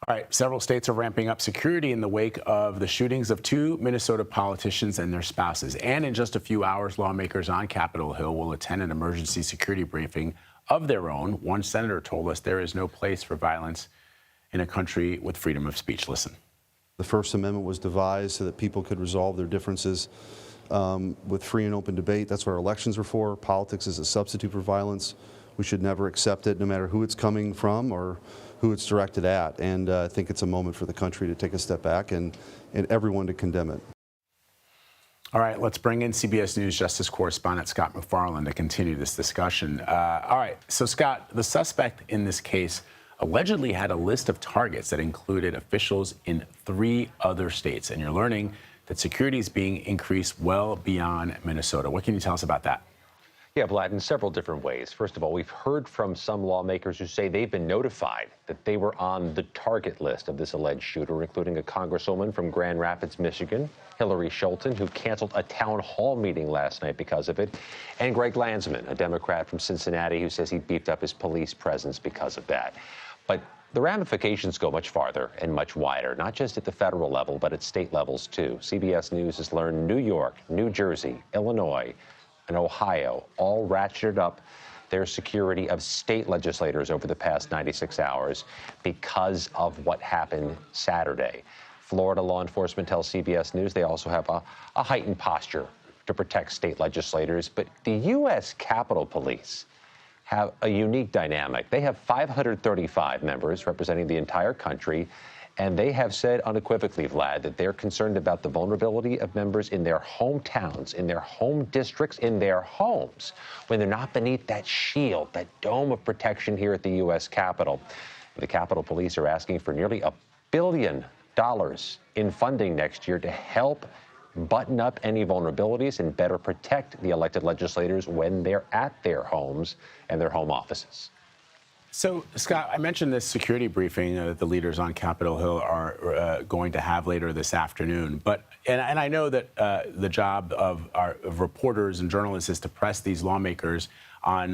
All right, several states are ramping up security in the wake of the shootings of two Minnesota politicians and their spouses. And in just a few hours, lawmakers on Capitol Hill will attend an emergency security briefing of their own. One senator told us there is no place for violence in a country with freedom of speech. Listen. The First Amendment was devised so that people could resolve their differences with free and open debate. That's what our elections are for. Politics is a substitute for violence. We should never accept it, no matter who it's coming from or who it's directed at. And I think it's a moment for the country to take a step back and everyone to condemn it. All right, let's bring in CBS News Justice correspondent Scott MacFarlane to continue this discussion. All right, so Scott, the suspect in this case allegedly had a list of targets that included officials in 3 other states. And you're learning that security is being increased well beyond Minnesota. What can you tell us about that? Yeah, Vlad, in several different ways. First of all, we've heard from some lawmakers who say they've been notified that they were on the target list of this alleged shooter, including a congresswoman from Grand Rapids, Michigan, Hillary Scholten, who canceled a town hall meeting last night because of it, and Greg Landsman, a Democrat from Cincinnati, who says he beefed up his police presence because of that. But the ramifications go much farther and much wider, not just at the federal level, but at state levels, too. CBS News has learned New York, New Jersey, Illinois, and Ohio all ratcheted up their security of state legislators over the past 96 hours because of what happened Saturday. Florida law enforcement tells CBS News they also have a heightened posture to protect state legislators. But the U.S. Capitol Police have a unique dynamic. They have 535 members representing the entire country. And they have said unequivocally, Vlad, that they're concerned about the vulnerability of members in their hometowns, in their home districts, in their homes, when they're not beneath that shield, that dome of protection here at the U.S. Capitol. The Capitol Police are asking for nearly $1 billion in funding next year to help button up any vulnerabilities and better protect the elected legislators when they're at their homes and their home offices. So, Scott, I mentioned this security briefing that the leaders on Capitol Hill are going to have later this afternoon. And I know that the job of reporters and journalists is to press these lawmakers on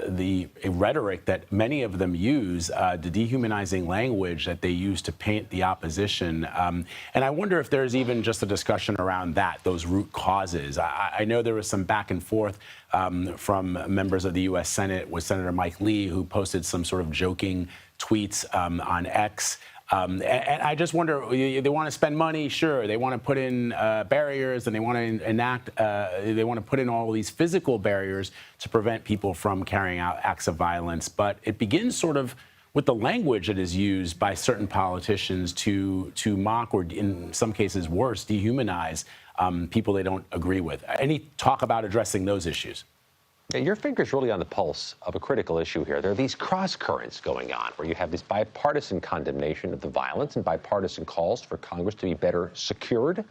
the rhetoric that many of them use, the dehumanizing language that they use to paint the opposition. And I wonder if there's even just a discussion around that, those root causes. I know there was some back and forth from members of the U.S. Senate with Senator Mike Lee, who posted some sort of joking tweets on X. And I just wonder, they want to spend money, sure. They want to put in barriers, and they want to they want to put in all these physical barriers to prevent people from carrying out acts of violence. But it begins sort of with the language that is used by certain politicians to mock, or in some cases worse, dehumanize people they don't agree with. Any talk about addressing those issues? Yeah, your finger's really on the pulse of a critical issue here. There are these cross currents going on where you have this bipartisan condemnation of the violence and bipartisan calls for Congress to be better secured,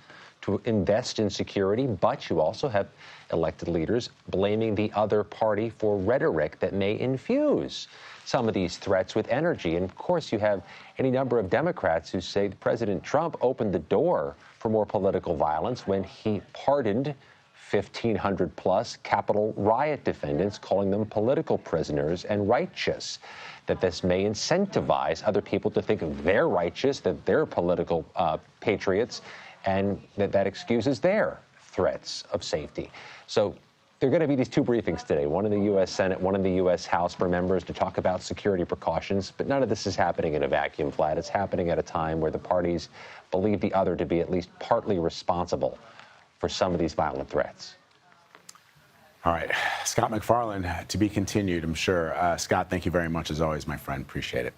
to invest in security. But you also have elected leaders blaming the other party for rhetoric that may infuse some of these threats with energy. And of course, you have any number of Democrats who say President Trump opened the door for more political violence when he pardoned 1,500 plus Capitol riot defendants, calling them political prisoners and righteous, that this may incentivize other people to think they're righteous, that they're political patriots, and that excuses their threats of safety. So there are going to be these 2 briefings today, one in the U.S. Senate, one in the U.S. House for members to talk about security precautions. But none of this is happening in a vacuum, Vlad. It's happening at a time where the parties believe the other to be at least partly responsible for some of these violent threats. All right. Scott MacFarlane, to be continued, I'm sure. Scott, thank you very much, as always, my friend. Appreciate it.